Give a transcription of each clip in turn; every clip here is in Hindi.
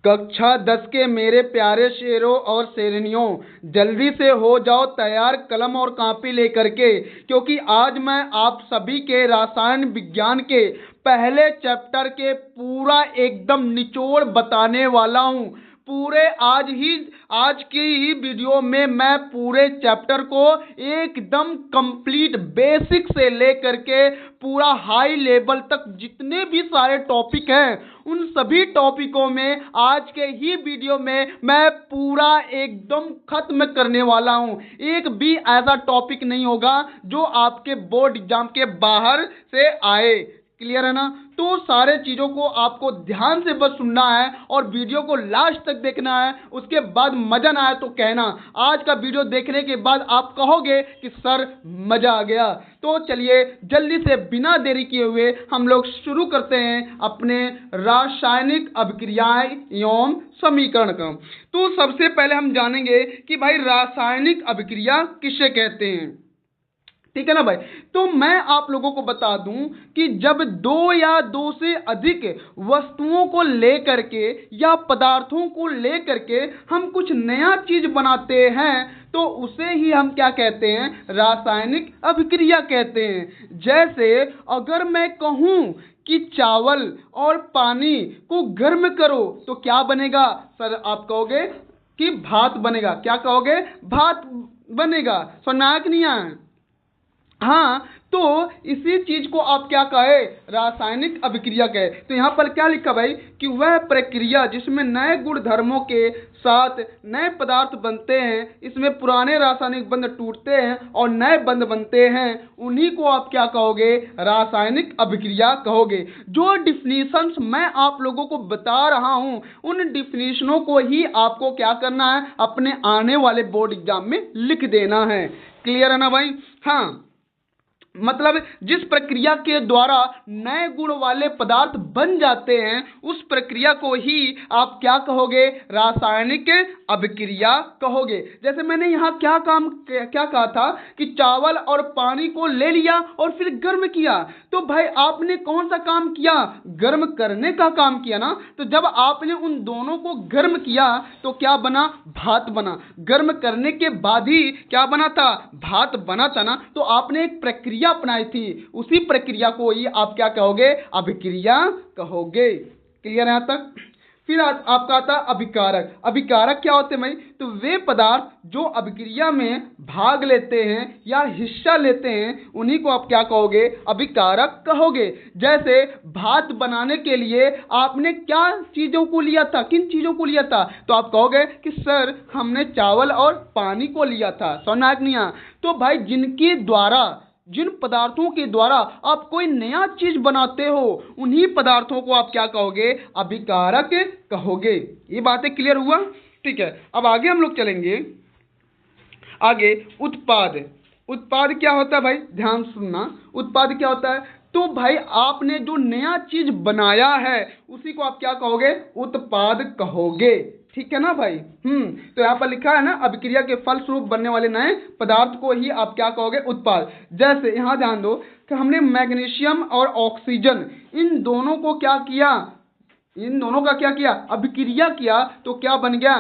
कक्षा 10 के मेरे प्यारे शेरों और शेरनियों, जल्दी से हो जाओ तैयार कलम और कॉपी लेकर के, क्योंकि आज मैं आप सभी के रसायन विज्ञान के पहले चैप्टर के पूरा एकदम निचोड़ बताने वाला हूँ। पूरे आज की ही वीडियो में मैं पूरे चैप्टर को एकदम कंप्लीट बेसिक से लेकर के पूरा हाई लेवल तक जितने भी सारे टॉपिक हैं उन सभी टॉपिकों में आज के ही वीडियो में मैं पूरा एकदम खत्म करने वाला हूं। एक भी ऐसा टॉपिक नहीं होगा जो आपके बोर्ड एग्जाम के बाहर से आए। क्लियर है ना? तो सारे चीज़ों को आपको ध्यान से बस सुनना है और वीडियो को लास्ट तक देखना है। उसके बाद मज़ा ना आए तो कहना। आज का वीडियो देखने के बाद आप कहोगे कि सर मज़ा आ गया। तो चलिए जल्दी से बिना देरी किए हुए हम लोग शुरू करते हैं अपने रासायनिक अभिक्रियाएं एवं समीकरण का। तो सबसे पहले हम जानेंगे कि भाई रासायनिक अभिक्रिया किसे कहते हैं। ठीक है ना भाई? तो मैं आप लोगों को बता दूं कि जब दो या दो से अधिक वस्तुओं को लेकर के या पदार्थों को लेकर के हम कुछ नया चीज बनाते हैं तो उसे ही हम क्या कहते हैं? रासायनिक अभिक्रिया कहते हैं। जैसे अगर मैं कहूं कि चावल और पानी को गर्म करो तो क्या बनेगा? सर आप कहोगे कि भात बनेगा। क्या कहोगे? भात बनेगा। सुनाक नहीं है? हाँ, तो इसी चीज को आप क्या कहे? रासायनिक अभिक्रिया कहे। तो यहाँ पर क्या लिखा भाई कि वह प्रक्रिया जिसमें नए गुण धर्मों के साथ नए पदार्थ बनते हैं, इसमें पुराने रासायनिक बंध टूटते हैं और नए बंध बनते हैं, उन्हीं को आप क्या कहोगे? रासायनिक अभिक्रिया कहोगे। जो डिफिनीशंस मैं आप लोगों को बता रहा हूं उन डिफिनीशनों को ही आपको क्या करना है? अपने आने वाले बोर्ड एग्जाम में लिख देना है। क्लियर है ना भाई? हाँ, मतलब जिस प्रक्रिया के द्वारा नए गुण वाले पदार्थ बन जाते हैं उस प्रक्रिया को ही आप क्या कहोगे? रासायनिक अभिक्रिया कहोगे। जैसे मैंने यहाँ क्या कहा था कि चावल और पानी को ले लिया और फिर गर्म किया। तो भाई आपने कौन सा काम किया? गर्म करने का काम किया ना। तो जब आपने उन दोनों को गर्म किया तो क्या बना? भात बना। गर्म करने के बाद ही क्या बना था? भात बना था ना। तो आपने एक प्रक्रिया अपनाई थी, उसी प्रक्रिया को ही आप क्या कहोगे? अभिक्रिया कहोगे। क्लियर है यहां तक? फिर आपका आता अभिकारक। अभिकारक क्या होते हैं भाई? तो वे पदार्थ जो अभिक्रिया में भाग लेते हैं या हिस्सा लेते हैं उन्हीं को आप क्या कहोगे? अभिकारक कहोगे। जैसे भात बनाने के लिए आपने क्या चीजों को लिया था? किन चीजों को लिया था? तो आप कहोगे कि सर हमने चावल और पानी को लिया था। सोनाक नहीं आ? तो भाई जिन पदार्थों के द्वारा आप कोई नया चीज बनाते हो उन्हीं पदार्थों को आप क्या कहोगे? अभिकारक कहोगे। ये बातें क्लियर हुआ? ठीक है, अब आगे हम लोग चलेंगे। आगे उत्पाद। उत्पाद क्या होता है भाई? ध्यान सुनना। उत्पाद क्या होता है? तो भाई आपने जो नया चीज बनाया है उसी को आप क्या कहोगे? उत्पाद कहोगे। ठीक है ना भाई? तो यहाँ पर लिखा है ना अभिक्रिया के फलस्वरूप बनने वाले नए पदार्थ को ही आप क्या कहोगे? उत्पाद। जैसे यहाँ ध्यान दो कि हमने मैग्नीशियम और ऑक्सीजन इन दोनों को क्या किया? इन दोनों का क्या किया? अभिक्रिया किया। तो क्या बन गया?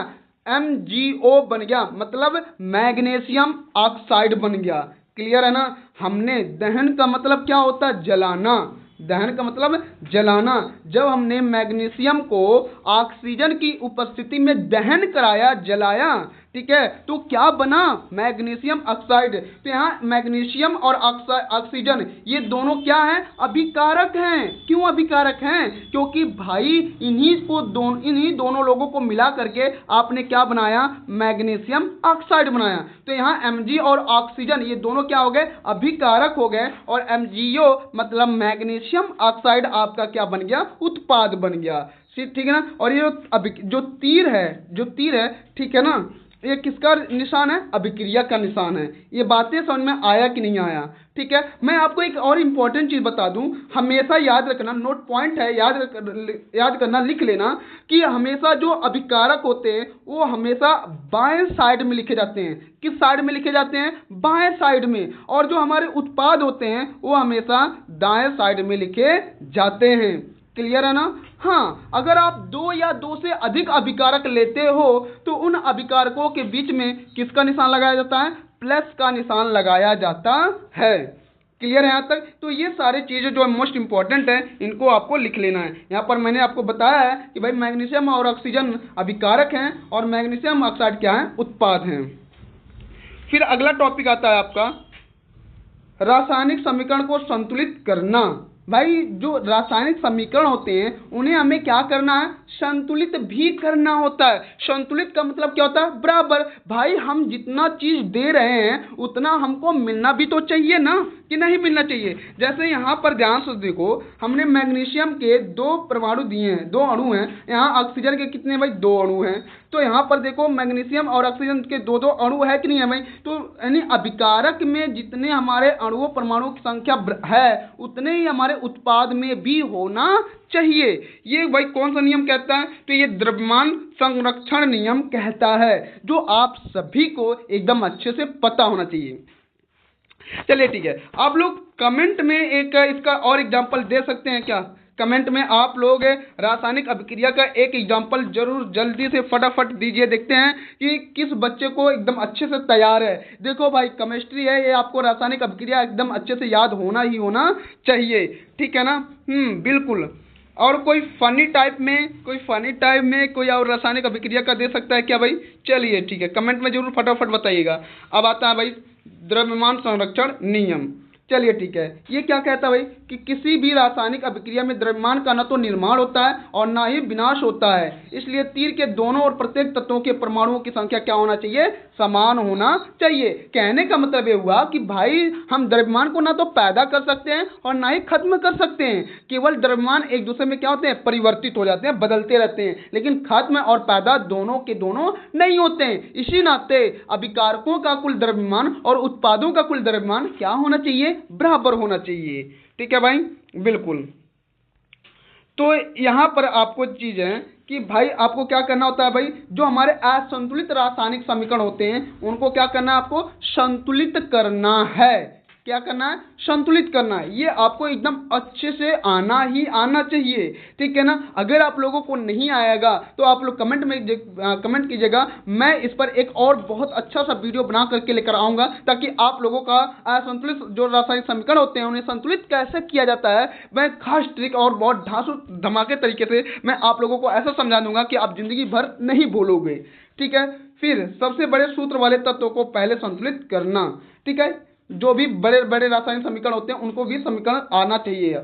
MgO बन गया, मतलब मैग्नीशियम ऑक्साइड बन गया। क्लियर है ना? हमने दहन का मतलब क्या होता है? जलाना। दहन का मतलब जलाना। जब हमने मैग्नीशियम को ऑक्सीजन की उपस्थिति में दहन कराया, जलाया, ठीक है, तो क्या बना? Magnesium oxide. तो यहाँ मैग्नीशियम और ऑक्सीजन ये दोनों क्या हैं? अभिकारक हैं। क्यों अभिकारक हैं? क्योंकि भाई इन्हीं दोनों लोगों को मिला करके आपने क्या बनाया? मैग्नीशियम ऑक्साइड बनाया। तो यहाँ Mg और ऑक्सीजन ये दोनों क्या हो गए? अभिकारक हो गए। और MgO मतलब मैग्नीशियम ऑक्साइड आपका क्या बन गया? उत्पाद बन गया। ठीक है ना? और ये जो तीर है, ठीक है ना, ये किसका निशान है? अभिक्रिया का निशान है। ये बातें समझ में आया कि नहीं आया? ठीक है, मैं आपको एक और इंपॉर्टेंट चीज बता दूं, हमेशा याद रखना, नोट पॉइंट है, याद करना, लिख लेना कि हमेशा जो अभिकारक होते हैं वो हमेशा बाएं साइड में लिखे जाते हैं। किस साइड में लिखे जाते हैं? बाएं साइड में। और जो हमारे उत्पाद होते हैं वो हमेशा दाएं साइड में लिखे जाते हैं। क्लियर है ना। हाँ, अगर आप दो या दो से अधिक अभिकारक लेते हो तो उन अभिकारकों के बीच में किसका निशान लगाया जाता है, प्लस का निशान लगाया जाता है। क्लियर है यहाँ तक। तो ये सारी चीजें जो मोस्ट इंपॉर्टेंट है इनको आपको लिख लेना है। यहाँ पर मैंने आपको बताया है कि भाई मैग्नीशियम और ऑक्सीजन अभिकारक हैं और मैग्नीशियम ऑक्साइड क्या है, उत्पाद हैं। फिर अगला टॉपिक आता है आपका रासायनिक समीकरण को संतुलित करना। भाई जो रासायनिक समीकरण होते हैं उन्हें हमें क्या करना है, संतुलित भी करना होता है। संतुलित का मतलब क्या होता है, बराबर। भाई हम जितना चीज दे रहे हैं उतना हमको मिलना भी तो चाहिए ना, कि नहीं मिलना चाहिए। जैसे यहाँ पर ध्यान से देखो, हमने मैग्नीशियम के 2 परमाणु दिए हैं, 2 अणु हैं। यहाँ ऑक्सीजन के कितने भाई, 2 अणु हैं। तो यहाँ पर देखो मैग्नीशियम और ऑक्सीजन के 2-2 अणु है कि नहीं है भाई। तो यानी अभिकारक में जितने हमारे अणुओं परमाणु की संख्या है उतने ही हमारे उत्पाद में भी होना चाहिए। ये भाई कौन सा नियम कहता है, तो ये द्रव्यमान संरक्षण नियम कहता है, जो आप सभी को एकदम अच्छे से पता होना चाहिए। चलिए ठीक है, आप लोग कमेंट में एक इसका और एग्जांपल दे सकते हैं क्या। कमेंट में आप लोग रासायनिक अभिक्रिया का एक एग्जांपल जरूर जल्दी से फटाफट दीजिए, देखते हैं कि किस बच्चे को एकदम अच्छे से तैयार है। देखो भाई कोकेमिस्ट्री है ये, आपको रासायनिक अभिक्रिया एकदम अच्छे से याद होना ही होना चाहिए, ठीक है ना। बिल्कुल। और कोई फनी टाइप में कोई और रासायनिक अभिक्रिया का दे सकता है क्या भाई। चलिए ठीक है, कमेंट में जरूर फटाफट बताइएगा। अब आता है भाई द्रव्यमान संरक्षण नियम। चलिए ठीक है, ये क्या कहता है भाई कि किसी भी रासायनिक अभिक्रिया में द्रव्यमान का न तो निर्माण होता है और ना ही विनाश होता है, इसलिए तीर के दोनों और प्रत्येक तत्वों के परमाणुओं की संख्या क्या होना चाहिए, समान होना चाहिए। कहने का मतलब ये हुआ कि भाई हम द्रव्यमान को ना तो पैदा कर सकते हैं और ना ही खत्म कर सकते हैं। केवल द्रव्यमान एक दूसरे में क्या होते हैं, परिवर्तित हो जाते हैं, बदलते रहते हैं, लेकिन खत्म और पैदा दोनों के दोनों नहीं होते हैं। इसी नाते अभिकारकों का कुल द्रव्यमान और उत्पादों का कुल द्रव्यमान क्या होना चाहिए, बराबर होना चाहिए। ठीक है भाई, बिल्कुल। तो यहां पर आपको चीज है कि भाई आपको क्या करना होता है भाई, जो हमारे असंतुलित रासायनिक समीकरण होते हैं उनको क्या करना है, आपको संतुलित करना है। क्या करना है, संतुलित करना है। ये आपको एकदम अच्छे से आना ही आना चाहिए, ठीक है ना। अगर आप लोगों को नहीं आएगा तो आप लोग कमेंट कीजिएगा, मैं इस पर एक और बहुत अच्छा सा वीडियो बना करके लेकर आऊंगा, ताकि आप लोगों का असंतुलित जो रासायनिक समीकरण होते हैं उन्हें संतुलित कैसे किया जाता है, मैं खास ट्रिक और बहुत ढांसू धमाके तरीके से मैं आप लोगों को ऐसा समझा दूंगा कि आप जिंदगी भर नहीं भूलोगे, ठीक है। फिर सबसे बड़े सूत्र वाले तत्वों को पहले संतुलित करना, ठीक है। जो भी बड़े बड़े रासायनिक समीकरण होते हैं उनको भी समीकरण आना चाहिए।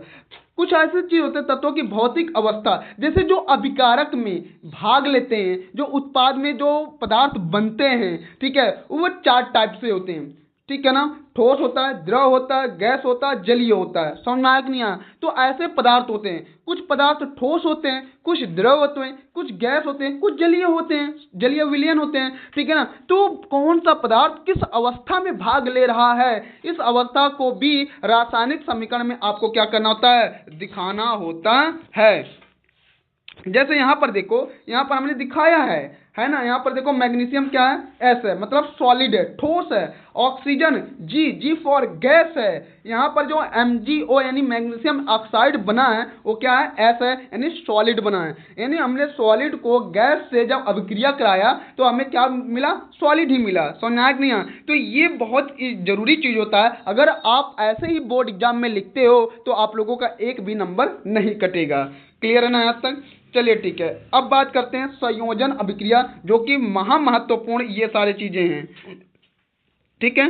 कुछ ऐसे चीज होते हैं तत्वों की भौतिक अवस्था, जैसे जो अभिकारक में भाग लेते हैं, जो उत्पाद में जो पदार्थ बनते हैं, ठीक है, वो 4 टाइप से होते हैं, ठीक है ना। ठोस होता है, द्रव होता है, गैस होता है, जलीय होता है। समझ में आया कि नहीं आया। तो ऐसे पदार्थ होते हैं, कुछ पदार्थ ठोस होते हैं, कुछ द्रव होते हैं, कुछ गैस होते हैं, कुछ जलीय होते हैं, जलीय विलयन होते हैं, ठीक है ना। तो कौन सा पदार्थ किस अवस्था में भाग ले रहा है, इस अवस्था को भी रासायनिक समीकरण में आपको क्या करना होता है, दिखाना होता है। जैसे यहां पर देखो, यहां पर हमने दिखाया है ना। यहां पर देखो मैग्नीशियम क्या है, एस है, मतलब सॉलिड है, ठोस है। ऑक्सीजन जी फॉर गैस है। यहां पर जो MgO यानी मैग्नीशियम ऑक्साइड बना है वो क्या है, एस है, यानी सॉलिड बना है। यानी हमने सॉलिड को गैस से जब अभिक्रिया कराया तो हमें क्या मिला, सॉलिड ही मिला। समझ आया कि नहीं आया। तो ये बहुत जरूरी चीज होता है, अगर आप ऐसे ही बोर्ड एग्जाम में लिखते हो तो आप लोगों का एक भी नंबर नहीं कटेगा। क्लियर है ना यहाँ तक। चलिए ठीक है, अब बात करते हैं संयोजन अभिक्रिया, जो कि महत्वपूर्ण ये सारी चीजें हैं, ठीक है।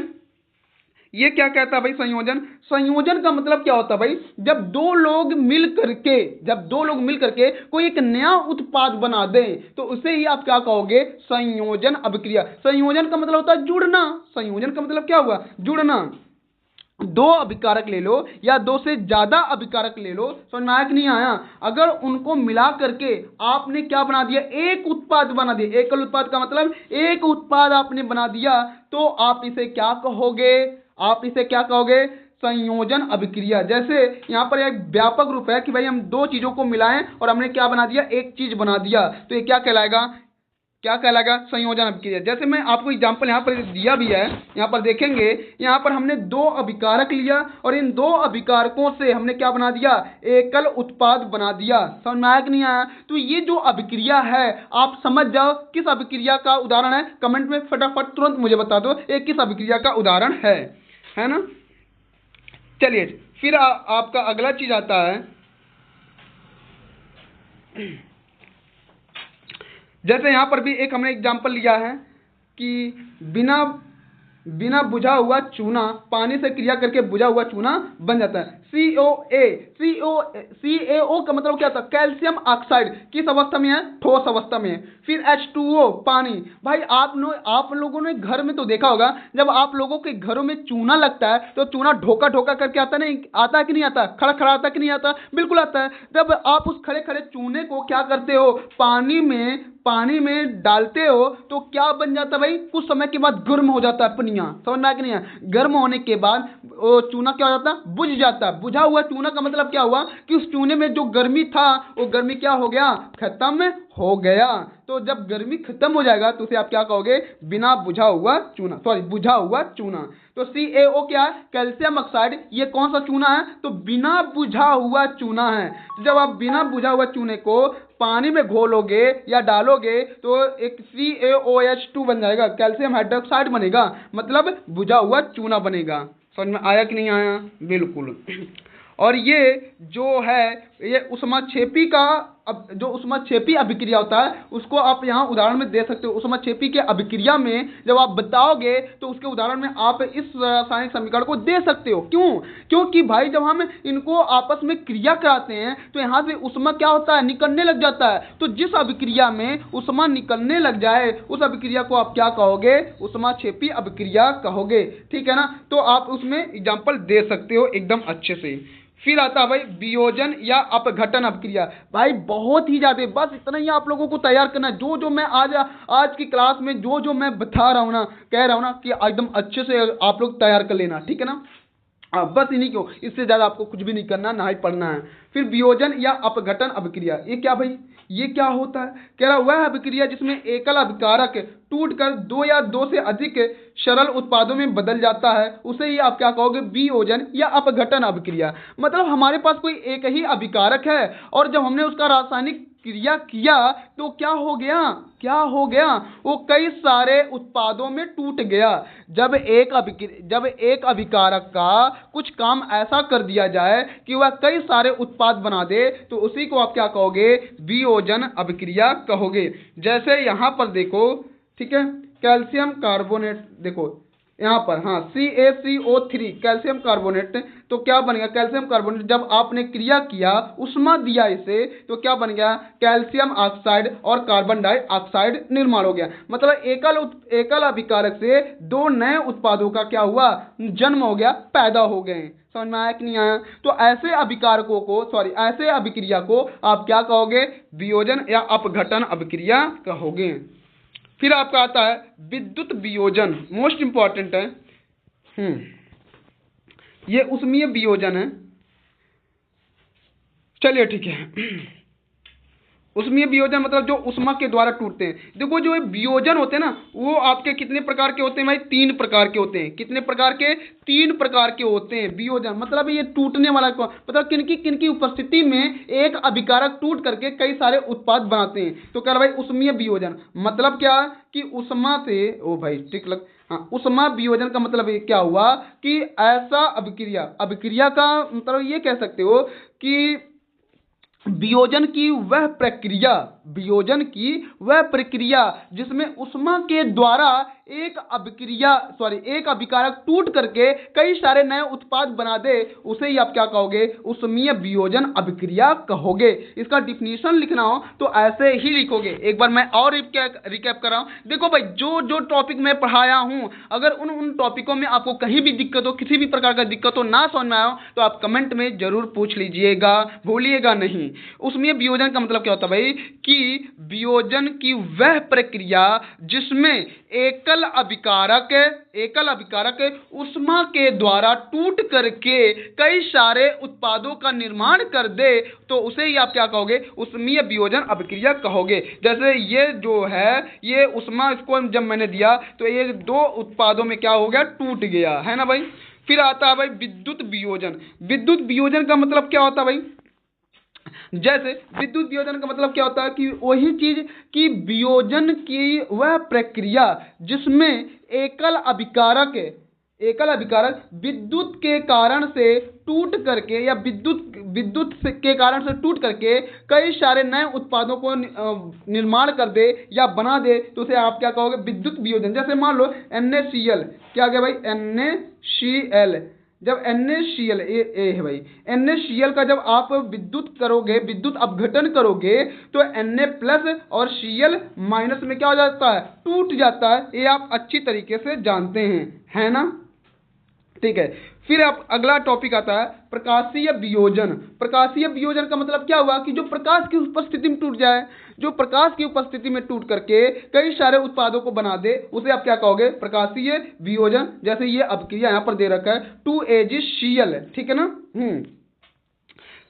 ये क्या कहता है भाई, संयोजन का मतलब क्या होता है भाई, जब दो लोग मिल करके कोई एक नया उत्पाद बना दें तो उसे ही आप क्या कहोगे, संयोजन अभिक्रिया। संयोजन का मतलब होता है जुड़ना। संयोजन का मतलब क्या हुआ, जुड़ना। 2 अभिकारक ले लो या 2 से ज्यादा अभिकारक ले लो, समझ में आया कि नहीं आया। अगर उनको मिला करके आपने क्या बना दिया, एक उत्पाद बना दिया। एकल उत्पाद का मतलब एक उत्पाद आपने बना दिया, तो आप इसे क्या कहोगे, संयोजन अभिक्रिया। जैसे यहां पर एक व्यापक रूप है कि भाई हम 2 चीजों को मिलाएं और हमने क्या बना दिया, एक चीज बना दिया, तो ये क्या कहलाएगा, क्या कहलाएगा, संयोजन अभिक्रिया। जैसे मैं आपको एग्जांपल यहाँ पर दिया भी है, यहाँ पर देखेंगे, यहाँ पर हमने दो अभिकारक लिया और इन दो अभिकारकों से हमने क्या बना दिया, एकल उत्पाद बना दिया। समझ में आया कि नहीं आया? तो ये जो अभिक्रिया है आप समझ जाओ किस अभिक्रिया का उदाहरण है, कमेंट में फटाफट तुरंत मुझे बता दो एक किस अभिक्रिया का उदाहरण है ना। चलिए फिर आपका अगला चीज आता है, जैसे यहां पर भी एक हमने एग्जांपल लिया है कि बिना बुझा हुआ चूना पानी से क्रिया करके बुझा हुआ चूना बन जाता है। CaO का मतलब क्या होता है, कैल्शियम ऑक्साइड किस अवस्था में है, ठोस अवस्था में है। फिर H2O पानी। भाई आप लोगों ने घर में तो देखा होगा, जब आप लोगों के घरों में चूना लगता है तो चूना ढोका ढोका करके आता नहीं आता है कि नहीं आता, खड़ा खड़ा आता कि नहीं आता, बिल्कुल आता है। जब आप उस खड़े खड़े चूने को क्या करते हो, पानी में डालते हो तो क्या बन जाता है भाई, कुछ समय के बाद गर्म हो जाता है पनिया। समझ में आया कि नहीं है? गर्म होने के बाद वो चूना क्या हो जाता है, बुझ जाता है। बुझा हुआ चूना का मतलब क्या हुआ कि उस चूने में जो गर्मी था वो गर्मी क्या हो गया, खत्म हो गया। तो जब गर्मी खत्म हो जाएगा तो उसे आप क्या कहोगे, बुझा हुआ चूना। तो CaO क्या है, कैल्शियम ऑक्साइड। ये कौन सा चूना है, तो बिना बुझा हुआ चूना है। तो जब आप बिना बुझा हुआ चूने को पानी में घोलोगे या डालोगे तो एक CaOH2 बन जाएगा, कैल्शियम हाइड्रोक्साइड बनेगा, मतलब बुझा हुआ चूना बनेगा। समझ में आया कि नहीं आया, बिल्कुल। और ये जो है ये ऊष्माक्षेपी का जो ऊष्माक्षेपी अभिक्रिया होता है उसको आप यहाँ उदाहरण में दे सकते हो। ऊष्माक्षेपी के अभिक्रिया में जब आप बताओगे तो उसके उदाहरण में आप इस रासायनिक समीकरण को दे सकते हो। क्योंकि भाई जब हम इनको आपस में क्रिया कराते हैं तो यहाँ से ऊष्मा क्या होता है, निकलने लग जाता है। तो जिस अभिक्रिया में ऊष्मा निकलने लग जाए उस अभिक्रिया को आप क्या कहोगे, ऊष्माक्षेपी अभिक्रिया कहोगे। ठीक है ना, तो आप उसमें एग्जाम्पल दे सकते हो एकदम अच्छे से। फिर आता है भाई वियोजन या अपघटन अभिक्रिया। भाई बहुत ही ज्यादा, बस इतना ही आप लोगों को तैयार करना है। जो मैं आज की क्लास में जो मैं बता रहा हूँ ना, कह रहा हूँ ना कि एकदम अच्छे से आप लोग तैयार कर लेना, ठीक है ना। बस इन्हीं को, इससे ज्यादा आपको कुछ भी नहीं करना, ना ही पढ़ना है। फिर वियोजन या अपघटन अभिक्रिया, ये क्या भाई, ये क्या होता है, कह रहा वह अभिक्रिया जिसमें एकल अभिकारक टूटकर दो या दो से अधिक सरल उत्पादों में बदल जाता है, उसे ही आप क्या कहोगे, वियोजन या अपघटन अभिक्रिया। मतलब हमारे पास कोई एक ही अभिकारक है और जब हमने उसका रासायनिक क्रिया किया तो क्या हो गया, वो कई सारे उत्पादों में टूट गया। जब एक अभिकारक का कुछ काम ऐसा कर दिया जाए कि वह कई सारे उत्पाद बना दे तो उसी को आप क्या कहोगे, वियोजन अभिक्रिया कहोगे। जैसे यहां पर देखो, ठीक है, कैल्शियम कार्बोनेट देखो यहाँ पर, हाँ CaCO3 कैल्शियम कार्बोनेट, तो क्या बन गया, कैल्शियम कार्बोनेट जब आपने क्रिया किया, उष्मा दिया इसे, तो क्या बन गया, कैल्शियम ऑक्साइड और कार्बन डाइऑक्साइड निर्माण हो गया। मतलब एकल अभिकारक से दो नए उत्पादों का क्या हुआ, जन्म हो गया, पैदा हो गए। समझ में आया कि नहीं आया? तो ऐसे अभिक्रिया को आप क्या कहोगे, वियोजन या अपघटन अभिक्रिया कहोगे। फिर आपका आता है विद्युत वियोजन, मोस्ट इंपॉर्टेंट है। ये ऊष्मीय वियोजन है। चलिए ठीक है, ऊष्मीय वियोजन मतलब जो ऊष्मा के द्वारा टूटते हैं। देखो जो वियोजन होते हैं ना, वो आपके कितने प्रकार के होते हैं भाई, 3 प्रकार के होते हैं। कितने प्रकार के, 3 प्रकार के होते हैं वियोजन। मतलब ये टूटने वाला मतलब किनकी उपस्थिति में एक अभिकारक टूट करके कई सारे उत्पाद बनाते हैं। तो कह रहा भाई ऊष्मीय वियोजन मतलब क्या कि ऊष्मा से, ओ भाई ठीक लग, हाँ, ऊष्मा वियोजन का मतलब ये क्या हुआ कि ऐसा अभिक्रिया का मतलब ये कह सकते हो कि वियोजन की वह प्रक्रिया जिसमें ऊष्मा के द्वारा एक अभिकारक टूट करके कई सारे नए उत्पाद बना दे, उसे ही आप क्या कहोगे, ऊष्मीय वियोजन अभिक्रिया कहोगे। इसका डिफिनीशन लिखना हो तो ऐसे ही लिखोगे। एक बार मैं और रिकैप कर रहा हूं। देखो भाई जो टॉपिक मैं पढ़ाया हूं, अगर उन टॉपिकों में आपको कहीं भी दिक्कत हो, किसी भी प्रकार का दिक्कत हो, ना समझ में आया हो, तो आप कमेंट में जरूर पूछ लीजिएगा, भूलिएगा नहीं। ऊष्मीय वियोजन का मतलब क्या होता है भाई कि कि वियोजन की वह प्रक्रिया जिसमें एकल अभिकारक ऊष्मा के द्वारा टूट करके कई सारे उत्पादों का निर्माण कर दे, तो उसे ही आप क्या कहोगे, ऊष्मीय वियोजन अभिक्रिया कहोगे। जैसे ये जो है, ये ऊष्मा, इसको जब मैंने दिया तो ये दो उत्पादों में क्या हो गया, टूट गया, है ना भाई। फिर आता है भाई विद्युत वियोजन। विद्युत वियोजन का मतलब क्या होता है भाई, जैसे विद्युत वियोजन का मतलब क्या होता है कि वही चीज कि वियोजन की वह प्रक्रिया जिसमें एकल अभिकारक विद्युत के कारण से टूट करके या के कारण से टूट करके कई सारे नए उत्पादों को निर्माण कर दे या बना दे, तो उसे आप क्या कहोगे, विद्युत वियोजन। जैसे मान लो NaCl, क्या गया भाई, NaCl, जब NaCl ए है भाई, NaCl का जब आप विद्युत अपघटन करोगे तो Na प्लस और Cl माइनस में क्या हो जाता है, टूट जाता है। ये आप अच्छी तरीके से जानते हैं, है ना, ठीक है। फिर आप अगला टॉपिक आता है प्रकाशीय वियोजन। प्रकाशीय वियोजन का मतलब क्या हुआ कि जो प्रकाश की उपस्थिति में टूट जाए, जो प्रकाश की उपस्थिति में टूट करके कई सारे उत्पादों को बना दे, उसे आप क्या कहोगे, प्रकाशीय वियोजन। जैसे ये अभिक्रिया यहाँ पर दे रखा है 2AgCl, ठीक है ना।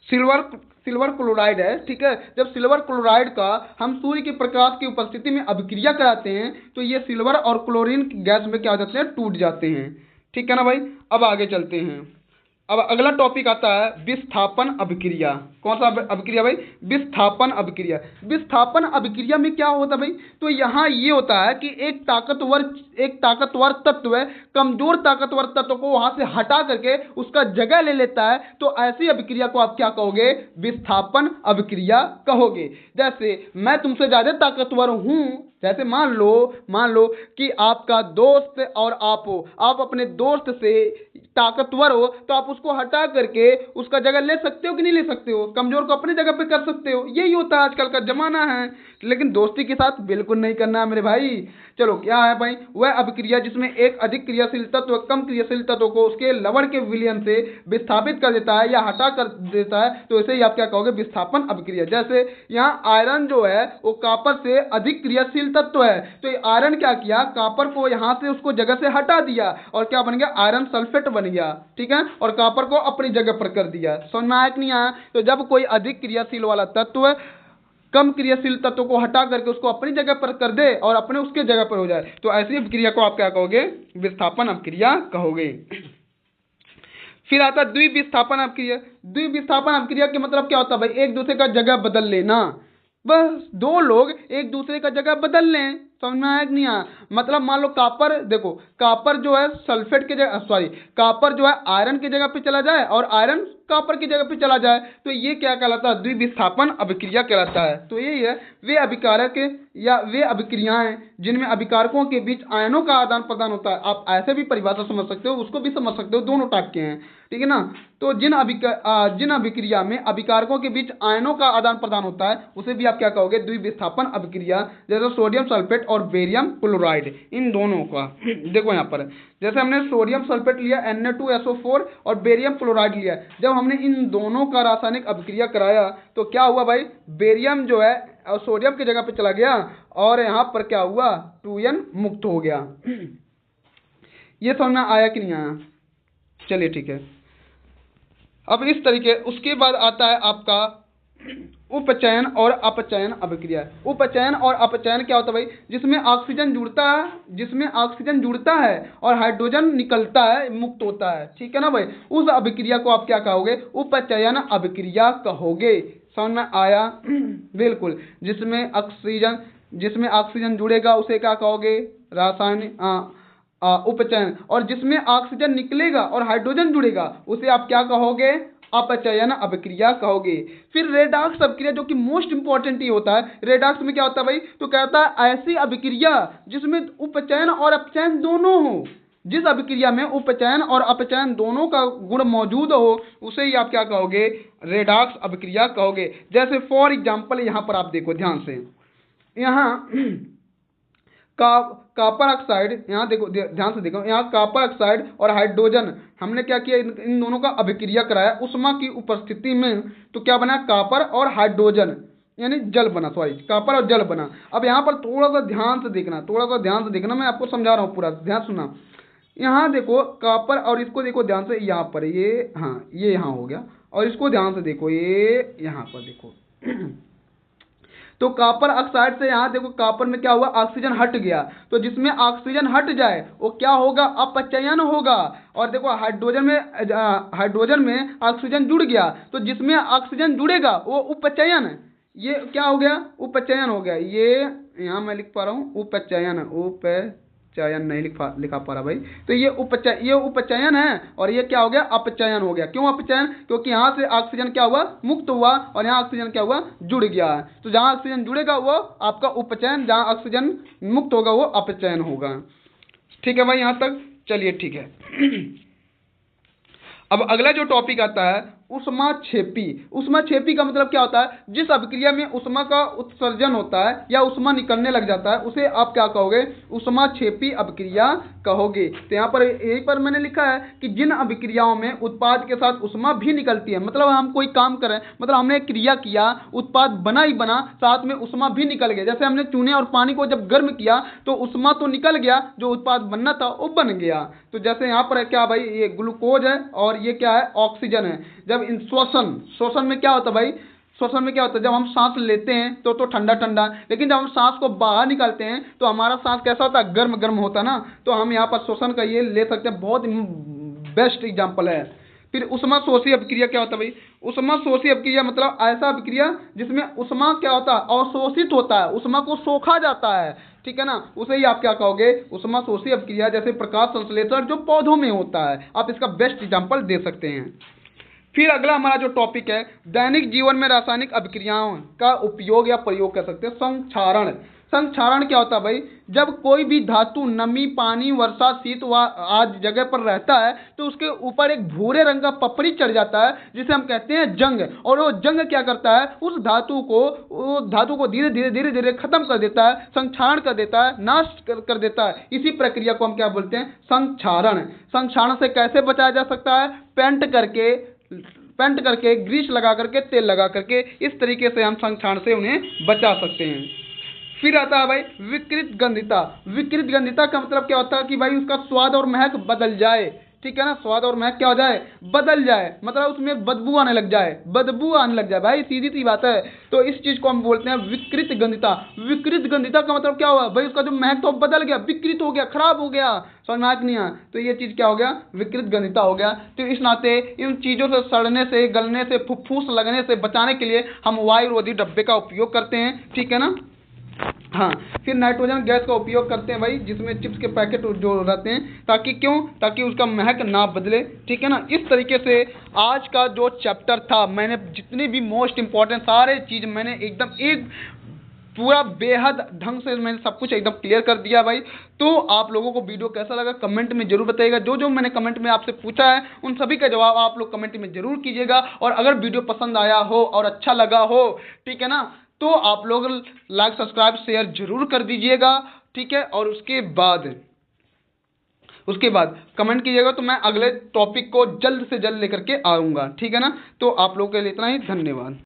सिल्वर क्लोराइड है, ठीक है। जब सिल्वर क्लोराइड का हम सूर्य के प्रकाश की उपस्थिति में अभिक्रिया कराते हैं तो ये सिल्वर और क्लोरीन गैस में क्या हो जाते हैं, टूट जाते हैं, ठीक है ना भाई। अब आगे चलते हैं। अब अगला टॉपिक आता है विस्थापन अभिक्रिया। कौन सा अभिक्रिया भाई, विस्थापन अभिक्रिया। विस्थापन अभिक्रिया में क्या होता है भाई, तो यहाँ ये होता है कि एक ताकतवर तत्व कमजोर ताकतवर तत्व को वहां से हटा करके उसका जगह ले लेता है, तो ऐसी अभिक्रिया को आप क्या कहोगे, विस्थापन अभिक्रिया कहोगे। जैसे मैं तुमसे ज्यादा ताकतवर हूं, जैसे मान लो कि आपका दोस्त और आप अपने दोस्त से ताकतवर हो, तो आप उसको हटा करके उसका जगह ले सकते हो कि नहीं ले सकते हो, कमजोर को अपनी जगह पे कर सकते हो। यही होता है आजकल का जमाना है, लेकिन दोस्ती के साथ बिल्कुल नहीं करना है मेरे भाई। चलो क्या है भाई, वह अभिक्रिया जिसमें एक अधिक क्रियाशील तत्व कम क्रियाशील तत्व को उसके लवण के विलयन से विस्थापित कर देता है या हटा कर देता है, तो इसे ही आप क्या कहोगे, विस्थापन अभिक्रिया। जैसे यहाँ आयरन जो है वो कॉपर से अधिक क्रियाशील तत्व है, तो आयरन क्या किया, कॉपर को यहाँ से उसको जगह से हटा दिया और क्या बन गया, आयरन सल्फेट बन गया, ठीक है, और कॉपर को अपनी जगह पर कर दिया। समझ में आया कि नहीं आया। तो जब कोई अधिक क्रियाशील वाला तत्व कम क्रियाशील तत्व को हटा करके उसको अपनी जगह पर कर दे और अपने उसके जगह पर हो जाए, तो ऐसी अभिक्रिया को आप क्या कहोगे, विस्थापन अभिक्रिया कहोगे। फिर आता है द्विविस्थापन अभिक्रिया। द्विविस्थापन अभिक्रिया के मतलब क्या होता है भाई, एक दूसरे का जगह बदल लेना, बस दो लोग एक दूसरे का जगह बदल लें। समझ में आया कि नहीं आया। मतलब मान लो कॉपर, देखो कॉपर जो है सल्फेट के जगह, कॉपर जो है आयरन की जगह पे चला जाए और आयरन कॉपर की जगह पे चला जाए, तो ये क्या कहलाता है, द्विविस्थापन अभिक्रिया कहलाता है। तो यही है, वे अभिकारक या वे अभिक्रियाएं जिनमें अभिकारकों के बीच आयनों का आदान प्रदान होता है। आप ऐसे भी परिभाषा समझ सकते हो, उसको भी समझ सकते हो, दोनों टाइप के हैं, ठीक है ना। तो जिन अभिक्रिया में अभिकारकों के बीच आयनों का आदान प्रदान होता है उसे भी आप क्या कहोगे, द्विविस्थापन अभिक्रिया। जैसे सोडियम सल्फेट और बेरियम क्लोराइड, इन दोनों का देखो यहाँ पर, जैसे हमने सोडियम सल्फेट लिया Na2SO4 और बेरियम क्लोराइड लिया, जब हमने इन दोनों का रासायनिक अभिक्रिया कराया तो क्या हुआ भाई, बेरियम जो है सोडियम की जगह पे चला गया और यहाँ पर क्या हुआ, 2N मुक्त हो गया। ये समझ आया कि नहीं आया। चलिए ठीक है। अब इस तरीके, उसके बाद आता है आपका उपचयन और अपचयन अभिक्रिया। उपचयन और अपचयन क्या होता है भाई, जिसमें ऑक्सीजन जुड़ता है और हाइड्रोजन निकलता है, मुक्त होता है, ठीक है ना भाई। उस अभिक्रिया को आप क्या कहोगे, उपचयन अभिक्रिया कहोगे। समझ में आया। बिल्कुल, जिसमें ऑक्सीजन जुड़ेगा उसे क्या कहोगे, रासायनिक उपचयन, और जिसमें ऑक्सीजन निकलेगा और हाइड्रोजन जुड़ेगा उसे आप क्या कहोगे, अपचयन अभिक्रिया कहोगे। फिर रेडॉक्स अभिक्रिया, जो कि मोस्ट इंपॉर्टेंट ही होता है। रेडॉक्स में क्या होता है भाई, तो कहता है ऐसी अभिक्रिया जिसमें उपचयन और अपचयन दोनों हो। जिस अभिक्रिया में उपचयन और अपचयन दोनों का गुण मौजूद हो उसे ही आप क्या कहोगे, रेडॉक्स अभिक्रिया कहोगे। जैसे फॉर एग्जाम्पल यहाँ पर आप देखो ध्यान से, यहाँ कॉपर ऑक्साइड, यहाँ देखो ध्यान से देखो, यहाँ कॉपर ऑक्साइड और हाइड्रोजन हमने क्या किया, इन दोनों का अभिक्रिया कराया ऊष्मा की उपस्थिति में, तो क्या बना, कॉपर और हाइड्रोजन। यानी जल बना, सॉरी कॉपर और जल बना। अब यहाँ पर थोड़ा सा ध्यान से देखना, थोड़ा सा ध्यान से देखना, मैं आपको समझा रहा हूँ पूरा, ध्यान सुनना। यहाँ देखो कॉपर, और इसको देखो ध्यान से, यहाँ पर ये, हाँ ये यहाँ हो गया, और इसको ध्यान से देखो, ये यहाँ पर देखो तो कॉपर ऑक्साइड से यहाँ देखो कॉपर में क्या हुआ, ऑक्सीजन हट गया, तो जिसमें ऑक्सीजन हट जाए वो क्या होगा, अपचयन होगा। और देखो हाइड्रोजन में ऑक्सीजन जुड़ गया, तो जिसमें ऑक्सीजन जुड़ेगा वो उपचयन, ये क्या हो गया, उपचयन हो गया। ये यहाँ मैं लिख पा रहा हूँ उपचयन, उपचयन नहीं लिखा पा रहा भाई, तो ये उपचयन है, और ये क्या हो गया, अपचयन हो गया। क्यों अपचयन, क्योंकि यहाँ से ऑक्सीजन क्या हुआ, मुक्त हुआ, और यहाँ ऑक्सीजन क्या हुआ, जुड़ गया है। तो जहाँ ऑक्सीजन जुड़ेगा वो आपका उपचयन, जहाँ ऑक्सीजन मुक्त होगा वो अपचयन होगा। ठीक है भाई, यहाँ तक चलिए ठीक है। अब अगला जो टॉपिक आता है ऊष्माक्षेपी। ऊष्माक्षेपी का मतलब क्या होता है, जिस अभिक्रिया में ऊष्मा का उत्सर्जन होता है या ऊष्मा निकलने लग जाता है उसे आप क्या कहोगे, ऊष्माक्षेपी अभिक्रिया कहोगे। तो यहाँ पर यहीं पर मैंने लिखा है कि जिन अभिक्रियाओं में उत्पाद के साथ ऊष्मा भी निकलती है, मतलब हम कोई काम करें, मतलब हमने क्रिया किया, उत्पाद बना ही बना, साथ में ऊष्मा भी निकल गया। जैसे हमने चूने और पानी को जब गर्म किया तो ऊष्मा तो निकल गया, जो उत्पाद बनना था वो बन गया। तो जैसे यहाँ पर क्या भाई, ये ग्लूकोज है और ये क्या है, ऑक्सीजन है। जब इन श्वसन में क्या होता है भाई, श्वसन में क्या होता है, जब हम सांस लेते हैं तो ठंडा ठंडा, लेकिन जब हम सांस को बाहर निकालते हैं तो हमारा सांस कैसा होता है, गर्म गर्म होता है ना। तो हम यहाँ पर श्वसन का ये ले सकते हैं, बहुत बेस्ट एग्जाम्पल है। फिर ऊष्मा शोषी अभिक्रिया क्या होता है भाई, ऊष्मा शोषी अभिक्रिया मतलब ऐसा अभिक्रिया जिसमें ऊष्मा क्या होता है, अवशोषित होता है, ऊष्मा को सोखा जाता है, ठीक है ना, उसे ही आप क्या कहोगे, ऊष्मा शोषी अभिक्रिया। जैसे प्रकाश संश्लेषण जो पौधों में होता है, आप इसका बेस्ट एग्जाम्पल दे सकते हैं। फिर अगला हमारा जो टॉपिक है, दैनिक जीवन में रासायनिक अभिक्रियाओं का उपयोग या प्रयोग कर सकते हैं, संक्षारण। संक्षारण क्या होता है भाई, जब कोई भी धातु नमी, पानी, वर्षा, शीत व आदि जगह पर रहता है तो उसके ऊपर एक भूरे रंग का पपड़ी चढ़ जाता है जिसे हम कहते हैं जंग। और वो जंग क्या करता है, उस धातु को धीरे धीरे खत्म कर देता है, संक्षारण कर देता है, नाश कर देता है। इसी प्रक्रिया को हम क्या बोलते हैं, संक्षारण। संक्षारण से कैसे बचाया जा सकता है, पेंट करके, ग्रीस लगा करके, तेल लगा करके, इस तरीके से हम संक्षारण से उन्हें बचा सकते हैं। फिर आता है भाई विकृत गंधिता। विकृत गंधिता का मतलब क्या होता है कि भाई उसका स्वाद और महक बदल जाए, ठीक है ना, स्वाद और महक क्या हो जाए, बदल जाए, मतलब उसमें बदबू आने लग जाए भाई, सीधी सी बात है। तो इस चीज को हम बोलते हैं विकृत गंधिता। विकृत गंधिता का मतलब क्या हुआ भाई, उसका जो महक तो बदल गया, विकृत हो गया, खराब हो गया, समझ में नहीं आया, तो ये चीज क्या हो गया, विकृत गंधिता हो गया। तो इस नाते इन चीजों से सड़ने से, गलने से, फुफ्फुस लगने से बचाने के लिए हम वायुरोधी डब्बे का उपयोग करते हैं, ठीक है ना। हाँ, फिर नाइट्रोजन गैस का उपयोग करते हैं भाई, जिसमें चिप्स के पैकेट जो रहते हैं, ताकि उसका महक ना बदले, ठीक है ना। इस तरीके से आज का जो चैप्टर था, मैंने जितने भी मोस्ट इंपॉर्टेंट सारे चीज़ मैंने एकदम एक पूरा बेहद ढंग से मैंने सब कुछ एकदम क्लियर कर दिया भाई। तो आप लोगों को वीडियो कैसा लगा कमेंट में जरूर बताइएगा। जो मैंने कमेंट में आपसे पूछा है उन सभी का जवाब आप लोग कमेंट में जरूर कीजिएगा। और अगर वीडियो पसंद आया हो और अच्छा लगा हो, ठीक है ना, तो आप लोग लाइक, सब्सक्राइब, शेयर जरूर कर दीजिएगा, ठीक है। और उसके बाद कमेंट कीजिएगा, तो मैं अगले टॉपिक को जल्द से जल्द लेकर के आऊँगा, ठीक है ना। तो आप लोगों के लिए इतना ही, धन्यवाद।